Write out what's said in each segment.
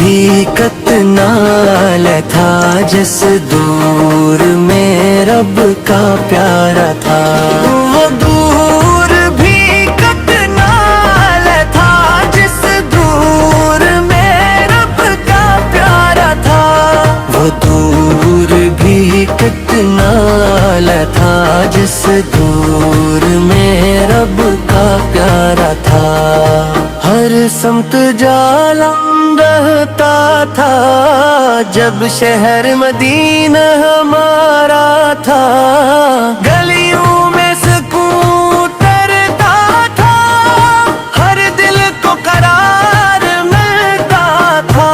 بھی کتنا تھا جس دور میں رب کا پیارا تھا، وہ دور بھی کتنا تھا جس دور میں رب کا پیارا تھا، وہ دور بھی کتنا تھا جس دور میں رب کا پیارا تھا۔ ہر سمت جالم رہتا تھا جب شہر مدینہ ہمارا تھا، گلیوں میں سکون اترتا تھا، ہر دل کو قرار ملتا تھا،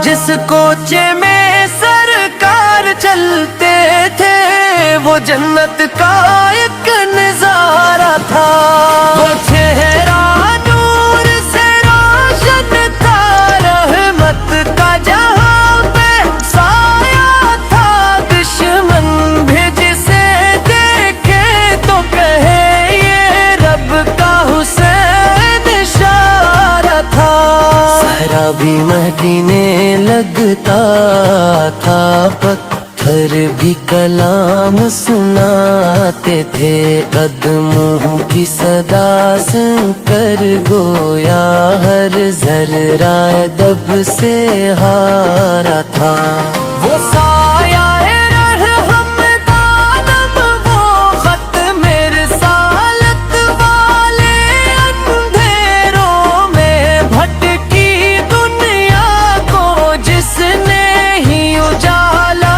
جس کوچے میں سرکار چلتے تھے وہ جنت کا ایک نظارہ تھا، وہ چہرہ نور سے روشن تھا، رحمت کا جہاں پہ سایہ تھا، دشمن بھی جسے دیکھے تو کہے یہ رب کا حسین اشارہ تھا۔ صحرا بھی مدینے لگتا تھا، پتھر بھی کلام سناتے تھے، قدموں کی صدا سن کر گویا ہر ذرہ ادب سے ہارا تھا، وہ سایہ رحم دانم، وہ ختم رسالت والے اندھیروں میں بھٹکی دنیا کو جس نے ہی اجالا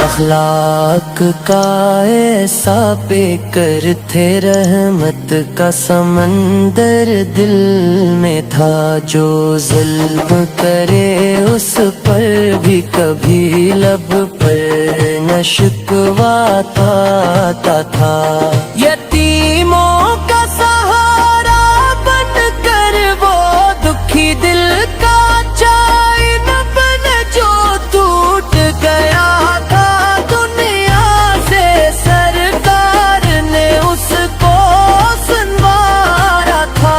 اخلاق کا ایسا پے کر تھے، رحمت کا سمندر دل میں تھا، جو ظلم کرے اس پر بھی کبھی لب پر نہ شکوہ آتا تھا، یتیموں کا سہارا بن کر وہ دکھی دل کا چین بن جو ٹوٹ گیا تھا دنیا سے، سرکار نے اس کو سنوارا تھا۔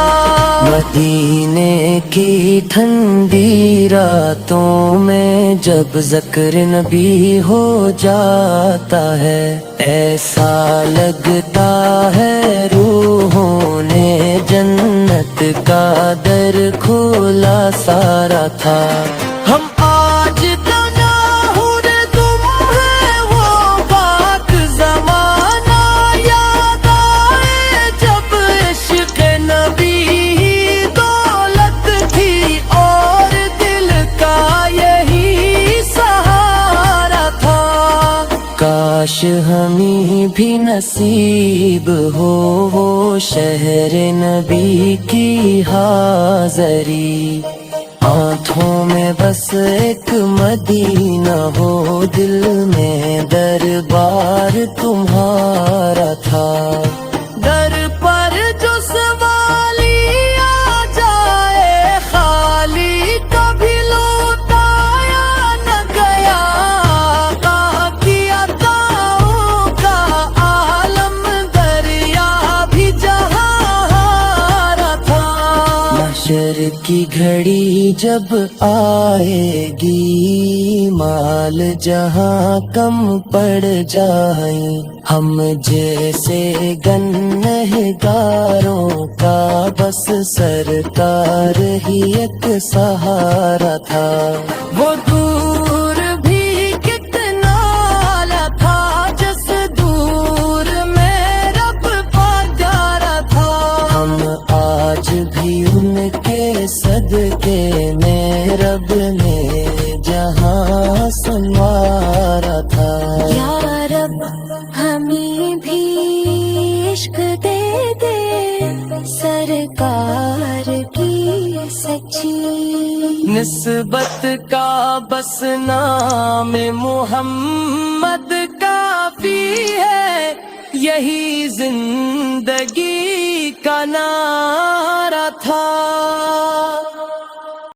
مدینے کی ٹھنڈی راتوں میں جب ذکر نبی ہو جاتا ہے، ایسا لگتا ہے روحوں نے جنت کا در کھولا سارا تھا، ہم آج کاش ہمیں بھی نصیب ہو وہ شہر نبی کی حاضری، ہاتھوں میں بس ایک مدینہ ہو، دل میں دربار تمہارا تھا، در پر جو سوالی آ جائے خالی کبھی لوٹایا نہ گیا، محشر کی گھڑی جب آئے گی، مال جہاں کم پڑ جائیں، ہم جیسے گنہگاروں کا بس سرکار ہی ایک سہارا تھا، وہ دور بھی کتنا تھا جس دور میں رب کا پیارا تھا، ہم آج بھی ان کے صدقے میں رب نے جہاں سنوارا تھا، یا رب ہمیں بھی عشق دے دے سرکار کی سچی، نسبت کا بس نام محمد کافی ہے، یہی زندگی کا نعرہ تھا۔